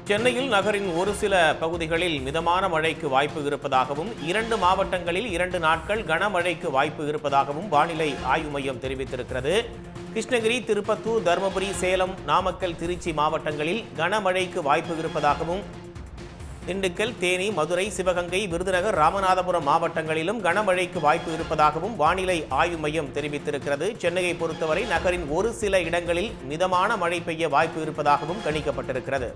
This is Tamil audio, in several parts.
சென்னையில் நகரின் ஒரு சில பகுதிகளில் மிதமான மழைக்கு வாய்ப்பு இருப்பதாகவும் 2 மாவட்டங்களில் 2 நாட்கள் கனமழைக்கு வாய்ப்பு இருப்பதாகவும் வானிலை ஆய்வு மையம் தெரிவித்திருக்கிறது. கிருஷ்ணகிரி, திருப்பத்தூர், தருமபுரி, சேலம், நாமக்கல், திருச்சி மாவட்டங்களில் கனமழைக்கு வாய்ப்பு இருப்பதாகவும், திண்டுக்கல், தேனி, மதுரை, சிவகங்கை, விருதுநகர், ராமநாதபுரம் மாவட்டங்களிலும் கனமழைக்கு வாய்ப்பு இருப்பதாகவும் வானிலை ஆய்வு மையம் தெரிவித்திருக்கிறது. சென்னையை பொறுத்தவரை நகரின் ஒரு சில இடங்களில் மிதமான மழை பெய்ய வாய்ப்பு இருப்பதாகவும் கணிக்கப்பட்டிருக்கிறது.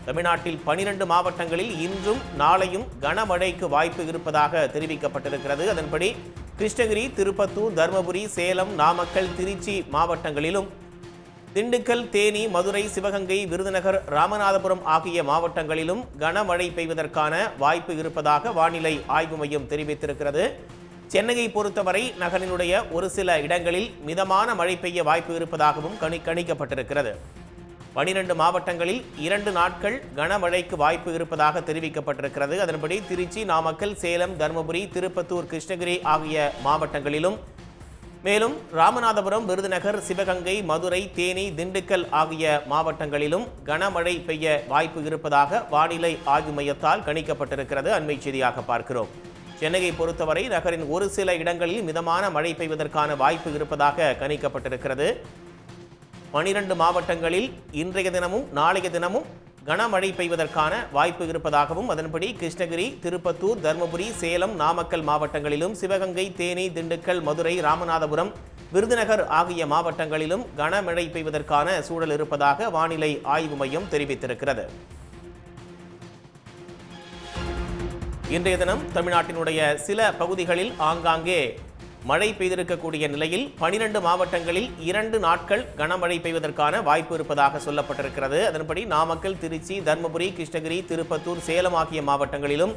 தமிழ்நாட்டில் 12 மாவட்டங்களில் இன்றும் நாளையும் கனமழைக்கு வாய்ப்பு இருப்பதாக தெரிவிக்கப்பட்டிருக்கிறது. அதன்படி கிருஷ்ணகிரி, திருப்பத்தூர், தருமபுரி, சேலம், நாமக்கல், திருச்சி மாவட்டங்களிலும், திண்டுக்கல், தேனி, மதுரை, சிவகங்கை, விருதுநகர், ராமநாதபுரம் ஆகிய மாவட்டங்களிலும் கனமழை பெய்வதற்கான வாய்ப்பு இருப்பதாக வானிலை ஆய்வு மையம் தெரிவித்திருக்கிறது. சென்னையை பொறுத்தவரை நகரினுடைய ஒரு சில இடங்களில் மிதமான மழை பெய்ய வாய்ப்பு இருப்பதாகவும் கணிக்கப்பட்டிருக்கிறது. 12 மாவட்டங்களில் 2 நாட்கள் கனமழைக்கு வாய்ப்பு இருப்பதாக தெரிவிக்கப்பட்டிருக்கிறது. அதன்படி திருச்சி, நாமக்கல், சேலம், தருமபுரி, திருப்பத்தூர், கிருஷ்ணகிரி ஆகிய மாவட்டங்களிலும், மேலும் ராமநாதபுரம், விருதுநகர், சிவகங்கை, மதுரை, தேனி, திண்டுக்கல் ஆகிய மாவட்டங்களிலும் கனமழை பெய்ய வாய்ப்பு இருப்பதாக வானிலை ஆய்வு மையத்தால் கணிக்கப்பட்டிருக்கிறது. அண்மை செய்தியாக பார்க்கிறோம். சென்னையை பொறுத்தவரை நகரின் ஒரு சில இடங்களில் மிதமான மழை பெய்வதற்கான வாய்ப்பு இருப்பதாக கணிக்கப்பட்டிருக்கிறது. 12 மாவட்டங்களில் இன்றைய தினமும் நாளைய தினமும் கனமழை பெய்வதற்கான வாய்ப்பு இருப்பதாகவும், அதன்படி கிருஷ்ணகிரி, திருப்பத்தூர், தருமபுரி, சேலம், நாமக்கல் மாவட்டங்களிலும், சிவகங்கை, தேனி, திண்டுக்கல், மதுரை, ராமநாதபுரம், விருதுநகர் ஆகிய மாவட்டங்களிலும் கனமழை பெய்வதற்கான சூழல் இருப்பதாக வானிலை ஆய்வு மையம் தெரிவித்திருக்கிறது. இன்றைய தினம் தமிழ்நாட்டினுடைய சில பகுதிகளில் ஆங்காங்கே மழை பெய்திருக்கக்கூடிய நிலையில் 12 மாவட்டங்களில் 2 நாட்கள் கனமழை பெய்வதற்கான வாய்ப்பு இருப்பதாக சொல்லப்பட்டிருக்கிறது. அதன்படி நாமக்கல், திருச்சி, தருமபுரி, கிருஷ்ணகிரி, திருப்பத்தூர், சேலம் ஆகிய மாவட்டங்களிலும்,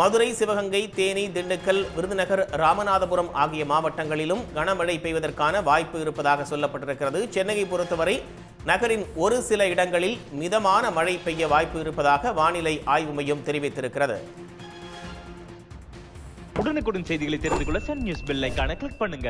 மதுரை, சிவகங்கை, தேனி, திண்டுக்கல், விருதுநகர், ராமநாதபுரம் ஆகிய மாவட்டங்களிலும் கனமழை பெய்வதற்கான வாய்ப்பு இருப்பதாக சொல்லப்பட்டிருக்கிறது. சென்னையை பொறுத்தவரை நகரின் ஒரு சில இடங்களில் மிதமான மழை பெய்ய வாய்ப்பு இருப்பதாக வானிலை ஆய்வு மையம் தெரிவித்திருக்கிறது. உடனுக்குடன் செய்திகளை தெரிந்து கொள்ள சன் நியூஸ் பெல் ஐகானை கிளிக் பண்ணுங்க.